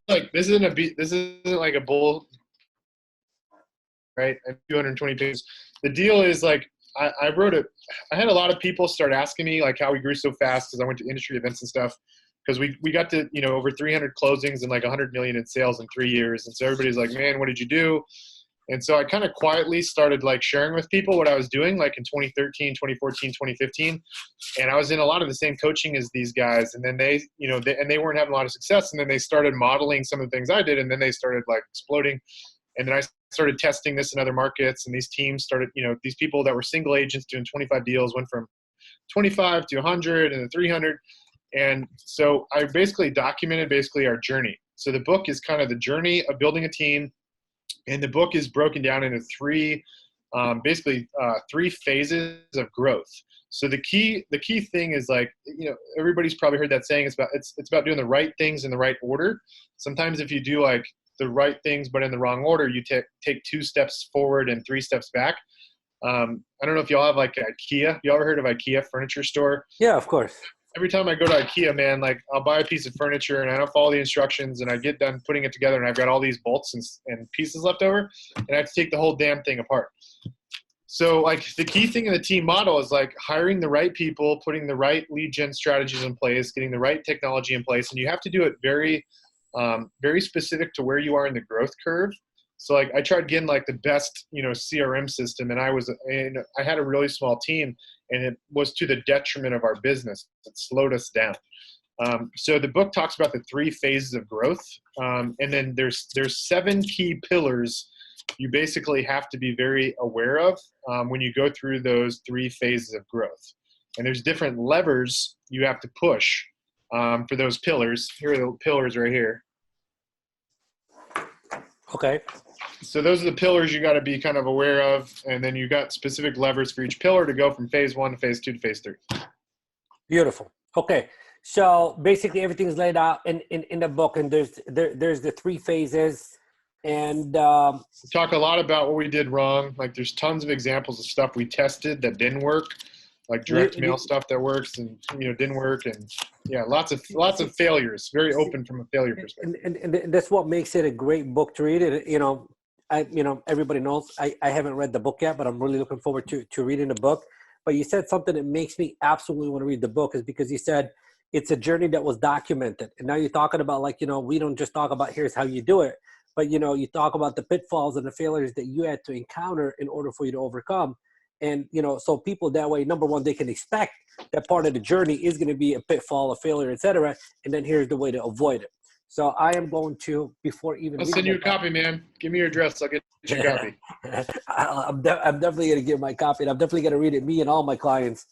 like a bull, right? 220 pages. The deal is like I wrote it. I had a lot of people start asking me like how we grew so fast because I went to industry events and stuff. Because we got to over 300 closings and like 100 million in sales in 3 years, and so everybody's like, man, what did you do? And so I kind of quietly started like sharing with people what I was doing like in 2013, 2014, 2015. And I was in a lot of the same coaching as these guys. And then they weren't having a lot of success. And then they started modeling some of the things I did. And then they started like exploding. And then I started testing this in other markets. And these teams started, these people that were single agents doing 25 deals went from 25 to 100 and then 300. And so I basically documented our journey. So the book is kind of the journey of building a team. And the book is broken down into three phases of growth. So the key thing is like, everybody's probably heard that saying. It's about doing the right things in the right order. Sometimes if you do like the right things, but in the wrong order, you take 2 steps forward and 3 steps back. I don't know if y'all have like IKEA. You ever heard of IKEA furniture store? Yeah, of course. Every time I go to IKEA, man, like I'll buy a piece of furniture and I don't follow the instructions and I get done putting it together and I've got all these bolts and pieces left over and I have to take the whole damn thing apart. So like the key thing in the team model is like hiring the right people, putting the right lead gen strategies in place, getting the right technology in place. And you have to do it very, very specific to where you are in the growth curve. So like I tried getting like the best, CRM system, and I had a really small team, and it was to the detriment of our business. It slowed us down. So the book talks about the 3 phases of growth, and then there's 7 key pillars you basically have to be very aware of when you go through those 3 phases of growth. And there's different levers you have to push for those pillars. Here are the pillars right here. Okay. So those are the pillars you got to be kind of aware of. And then you got specific levers for each pillar to go from phase 1 to phase 2 to phase 3. Beautiful. Okay. So basically, everything's laid out in the book, and there's the three phases, and We talk a lot about what we did wrong. Like there's tons of examples of stuff we tested that didn't work, like direct mail stuff that works and didn't work, and lots of failures. Very open from a failure perspective. and that's what makes it a great book to read. It everybody knows I haven't read the book yet, but I'm really looking forward to reading the book. But you said something that makes me absolutely want to read the book, is because you said it's a journey that was documented, and now you're talking about we don't just talk about here's how you do it, but you talk about the pitfalls and the failures that you had to encounter in order for you to overcome. And so people that way, number one, they can expect that part of the journey is going to be a pitfall, a failure, etc. And then here's the way to avoid it. So I am going to, before even I'll send you a copy, man. Give me your address. I'll get you a copy. I'm definitely going to get my copy, and I'm definitely going to read it, me and all my clients,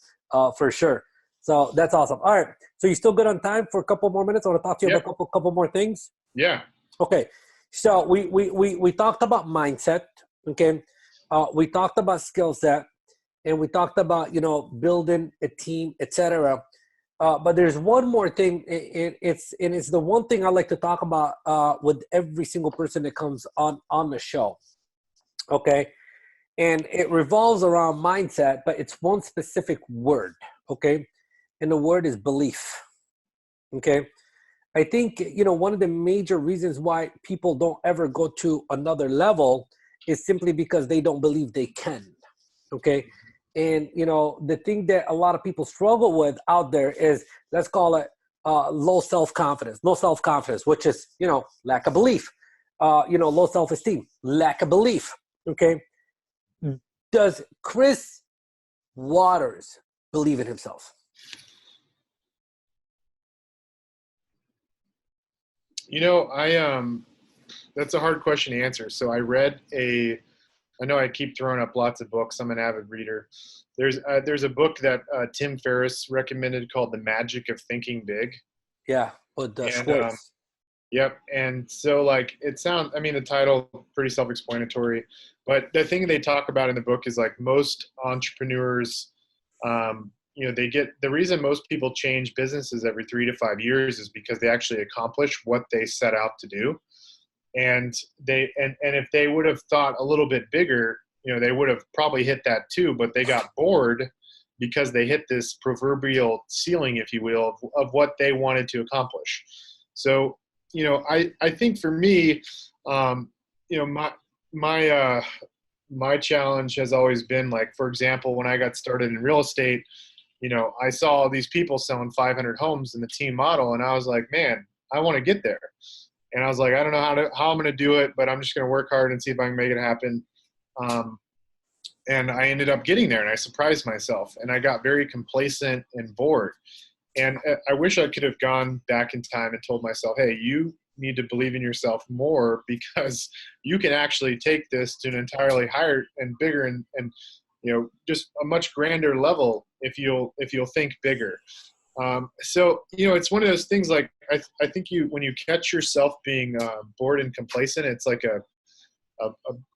for sure. So that's awesome. All right. So you still good on time for a couple more minutes? I want to talk to you about a couple more things. Yeah. Okay. So we talked about mindset. Okay. We talked about skill set, and we talked about, building a team, etc. But there's one more thing. It's the one thing I like to talk about with every single person that comes on the show. Okay. And it revolves around mindset, but it's one specific word. Okay. And the word is belief. Okay. I think, one of the major reasons why people don't ever go to another level is simply because they don't believe they can. Okay. And, the thing that a lot of people struggle with out there is, let's call it low self-confidence, which is, lack of belief, low self-esteem, lack of belief. Okay. Does Chris Waters believe in himself? That's a hard question to answer. So I know I keep throwing up lots of books. I'm an avid reader. There's a book that Tim Ferriss recommended called The Magic of Thinking Big. Yeah. But Schwartz. Yep. And so the title pretty self-explanatory, but the thing they talk about in the book is most entrepreneurs, the reason most people change businesses every 3 to 5 years is because they actually accomplish what they set out to do. And if they would have thought a little bit bigger, they would have probably hit that too, but they got bored because they hit this proverbial ceiling, if you will, of what they wanted to accomplish. So, I think for me, my challenge has always been for example, when I got started in real estate, I saw all these people selling 500 homes in the team model, and I was like, man, I want to get there. And I was like, I don't know how I'm going to do it, but I'm just going to work hard and see if I can make it happen. And I ended up getting there, and I surprised myself, and I got very complacent and bored. And I wish I could have gone back in time and told myself, hey, you need to believe in yourself more, because you can actually take this to an entirely higher and bigger and just a much grander level if you'll think bigger. So it's one of those things. I think when you catch yourself being bored and complacent, it's like a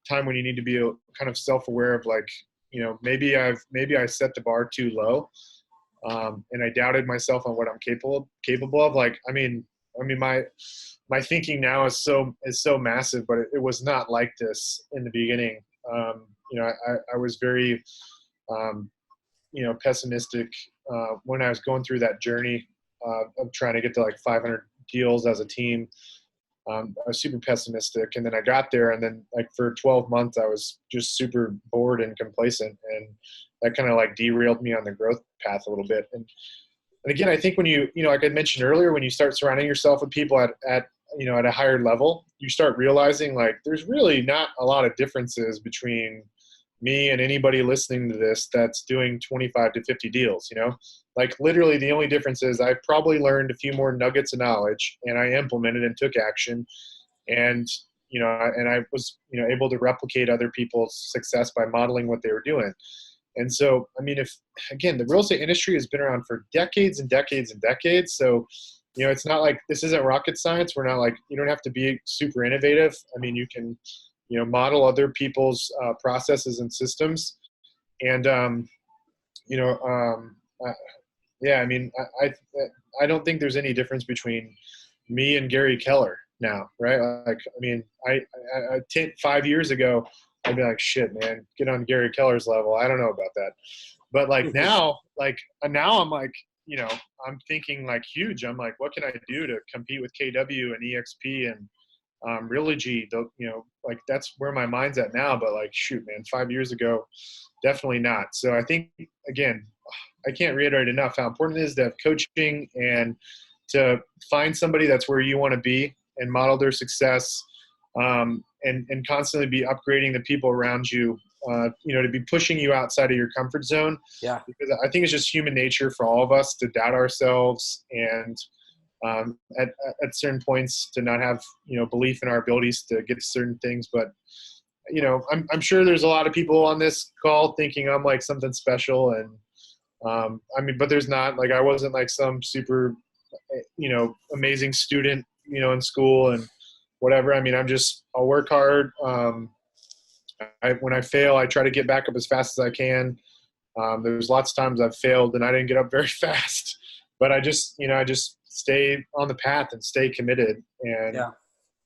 time when you need to be kind of self-aware of maybe I set the bar too low, and I doubted myself on what I'm capable of. My thinking now is so massive, but it was not like this in the beginning. I was very pessimistic when I was going through that journey of trying to get to 500 deals as a team. I was super pessimistic, and then I got there, and then for 12 months I was just super bored and complacent, and that kind of derailed me on the growth path a little bit. And again, I think when you like I mentioned earlier, when you start surrounding yourself with people at a higher level, you start realizing there's really not a lot of differences between me and anybody listening to this that's doing 25 to 50 deals. Literally the only difference is I probably learned a few more nuggets of knowledge, and I implemented and took action, and I was able to replicate other people's success by modeling what they were doing. And so the real estate industry has been around for decades and decades and decades, so it's not like this isn't rocket science. We're not you don't have to be super innovative. You can model other people's processes and systems. And Yeah. I mean, I don't think there's any difference between me and Gary Keller now, right? Like, I mean, 5 years ago, I'd be like, shit, man, get on Gary Keller's level. I don't know about that. But like now I'm like, I'm thinking like huge. I'm like, what can I do to compete with KW and EXP and Realogy? Like that's where my mind's at now. But like, shoot, man, 5 years ago, definitely not. So I think, again, I can't reiterate enough how important it is to have coaching and to find somebody that's where you want to be and model their success, and constantly be upgrading the people around you, to be pushing you outside of your comfort zone. Yeah. Because I think it's just human nature for all of us to doubt ourselves and at certain points to not have, belief in our abilities to get to certain things. But, I'm sure there's a lot of people on this call thinking I'm like something special. And but there's not. Like, I wasn't like some super, amazing student, in school and whatever. I mean, I'll work hard. When I fail, I try to get back up as fast as I can. There's lots of times I've failed and I didn't get up very fast, but I just stay on the path and stay committed and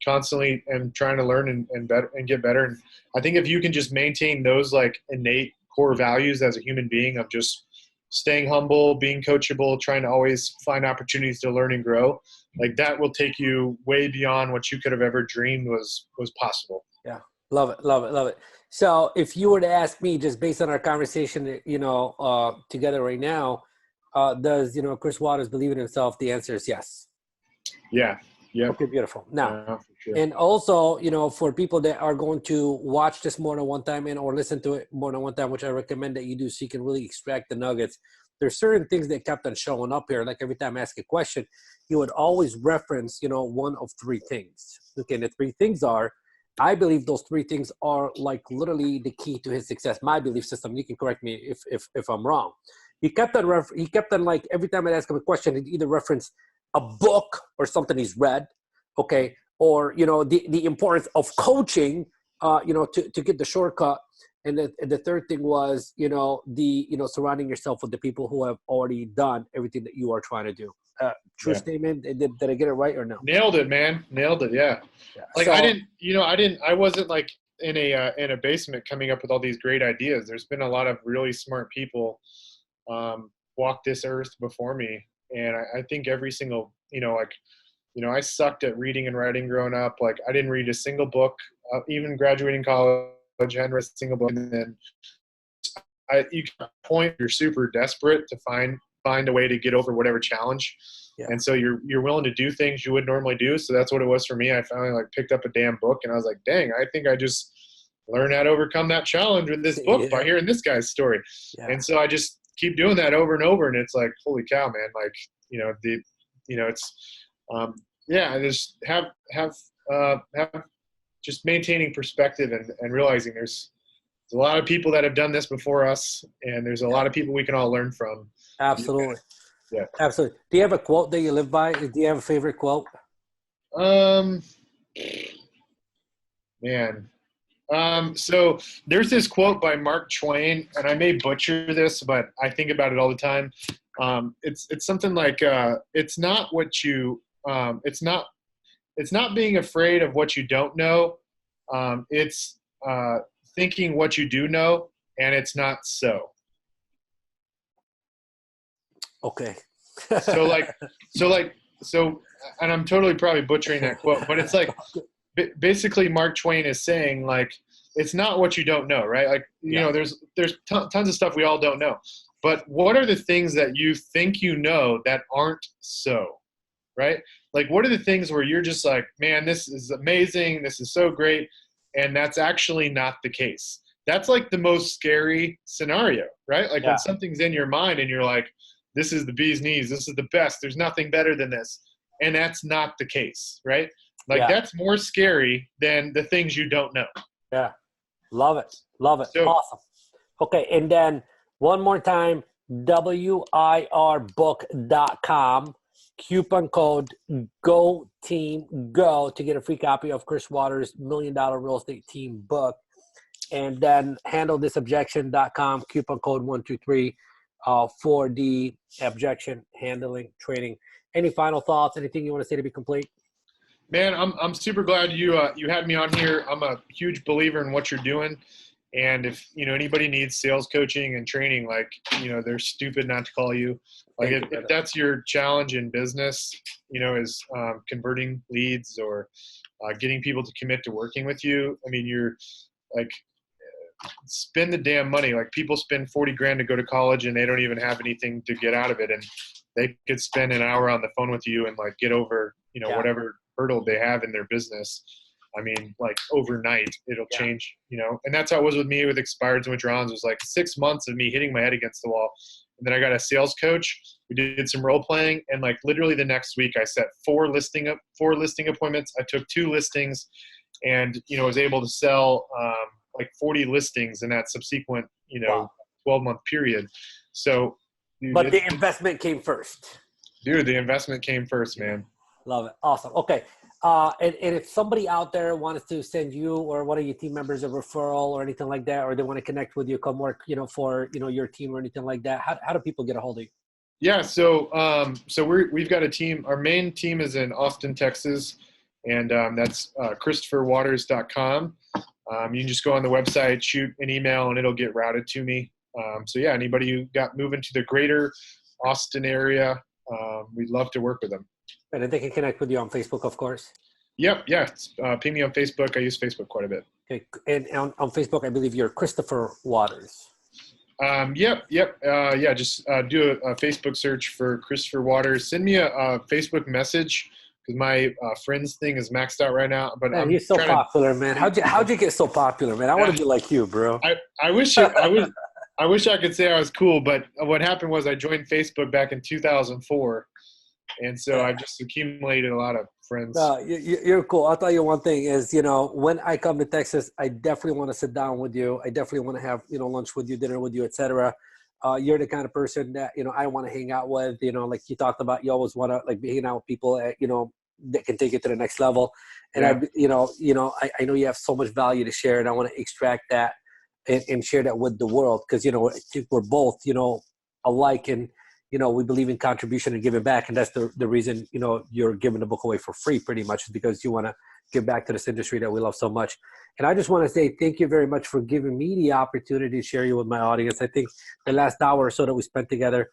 constantly am trying to learn and better and get better. And I think if you can just maintain those like innate core values as a human being of just staying humble, being coachable, trying to always find opportunities to learn and grow, like that will take you way beyond what you could have ever dreamed was possible. Yeah. Love it. Love it. Love it. So if you were to ask me, just based on our conversation, together right now, does, Chris Waters believe in himself? The answer is yes. Yeah. Yeah. Okay, beautiful. Now, for sure. And also, for people that are going to watch this more than one time or listen to it more than one time, which I recommend that you do so you can really extract the nuggets, there's certain things that kept on showing up here. Like every time I ask a question, you would always reference, one of three things. Okay, and the three things are, I believe those three things are like literally the key to his success. My belief system. You can correct me if I'm wrong. He kept on like every time I ask him a question, he'd either reference a book or something he's read, okay, or the importance of coaching, to get the shortcut. And the third thing was, surrounding yourself with the people who have already done everything that you are trying to do. True statement. Did I get it right or no? Nailed it, man. Nailed it. Yeah. Like so, I wasn't like in a basement coming up with all these great ideas. There's been a lot of really smart people walk this earth before me. And I think every single, I sucked at reading and writing growing up. Like I didn't read a single book, even graduating college, I hadn't read a single book. And then you can point, you're super desperate to find a way to get over whatever challenge. Yeah. And so you're willing to do things you would normally do. So that's what it was for me. I finally like picked up a damn book and I was like, dang, I think I just learned how to overcome that challenge with this book by hearing this guy's story. Yeah. And so I just keep doing that over and over. And it's like, holy cow, man. Like, it's, I just have just maintaining perspective and realizing there's a lot of people that have done this before us and there's a lot of people we can all learn from. Absolutely. Yeah. Absolutely. Do you have a quote that you live by? Do you have a favorite quote? So there's this quote by Mark Twain, and I may butcher this, but I think about it all the time. It's something like, it's not being afraid of what you don't know. It's thinking what you do know, and it's not so. Okay. So, and I'm totally probably butchering that quote, but it's like, basically Mark Twain is saying like, it's not what you don't know, right? Like, there's tons of stuff we all don't know, but what are the things that you think you know that aren't so, right? Like, what are the things where you're just like, man, this is amazing. This is so great. And that's actually not the case. That's like the most scary scenario, right? Like when something's in your mind and you're like, this is the bee's knees. This is the best. There's nothing better than this. And that's not the case, right? Like that's more scary than the things you don't know. Yeah. Love it. Love it. So, awesome. Okay. And then one more time, wirbook.com, coupon code GOTEAMGO to get a free copy of Chris Waters' $1 Million Real Estate Team book. And then handlethisobjection.com, coupon code 123. for the objection handling training. Any final thoughts? Anything you want to say to be complete? Man, I'm super glad you had me on here. I'm a huge believer in what you're doing. And if, anybody needs sales coaching and training, like, they're stupid not to call you. Like if that's your challenge in business, is converting leads or getting people to commit to working with you. I mean, you're like, spend the damn money. Like people spend 40 grand to go to college and they don't even have anything to get out of it. And they could spend an hour on the phone with you and like get over, whatever hurdle they have in their business. I mean, like overnight it'll change, and that's how it was with me with expireds and withdrawals. It was like 6 months of me hitting my head against the wall. And then I got a sales coach. We did some role playing, and like literally the next week I set four listing appointments. I took 2 listings and, was able to sell like 40 listings in that subsequent, 12-month period. So, dude, but the investment came first. Dude, the investment came first, man. Love it. Awesome. Okay. And if somebody out there wants to send you or one of your team members a referral or anything like that, or they want to connect with you, come work, for, your team or anything like that, how do people get a hold of you? Yeah. So we've got a team. Our main team is in Austin, Texas, and that's ChristopherWaters.com. You can just go on the website, shoot an email, and it'll get routed to me. So yeah, anybody who got moving to the greater Austin area, we'd love to work with them. And they can connect with you on Facebook, of course. Yep. Yeah. Ping me on Facebook. I use Facebook quite a bit. Okay. And on Facebook, I believe you're Christopher Waters. Yep. Yeah. Just do a Facebook search for Christopher Waters. Send me a Facebook message because my friends thing is maxed out right now. But man, you're so popular, man. How'd you get so popular, man? I want to be like you, bro. I wish I wish I could say I was cool, but what happened was I joined Facebook back in 2004. And so I've just accumulated a lot of friends. No, you're cool. I'll tell you one thing is, when I come to Texas, I definitely want to sit down with you. I definitely want to have, lunch with you, dinner with you, etc. You're the kind of person that, I want to hang out with, like you talked about, you always want to like be hanging out with people, that can take it to the next level. And I know you have so much value to share, and I want to extract that and share that with the world. Cause, I think we're both, alike, and, we believe in contribution and giving back. And that's the reason, you're giving the book away for free pretty much, because you want to give back to this industry that we love so much. And I just want to say thank you very much for giving me the opportunity to share you with my audience. I think the last hour or so that we spent together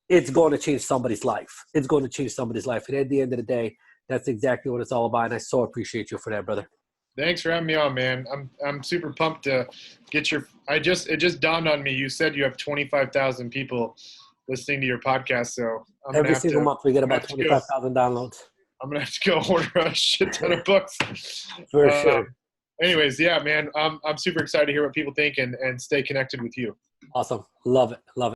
it's going to change somebody's life. It's going to change somebody's life. And at the end of the day, that's exactly what it's all about. And I so appreciate you for that, brother. Thanks for having me on, man. I'm super pumped to get it just dawned on me. You said you have 25,000 people listening to your podcast. So every single month we get about 25,000 downloads. I'm going to have to go order a shit ton of books. For sure. Anyways, yeah, man, I'm super excited to hear what people think and stay connected with you. Awesome. Love it.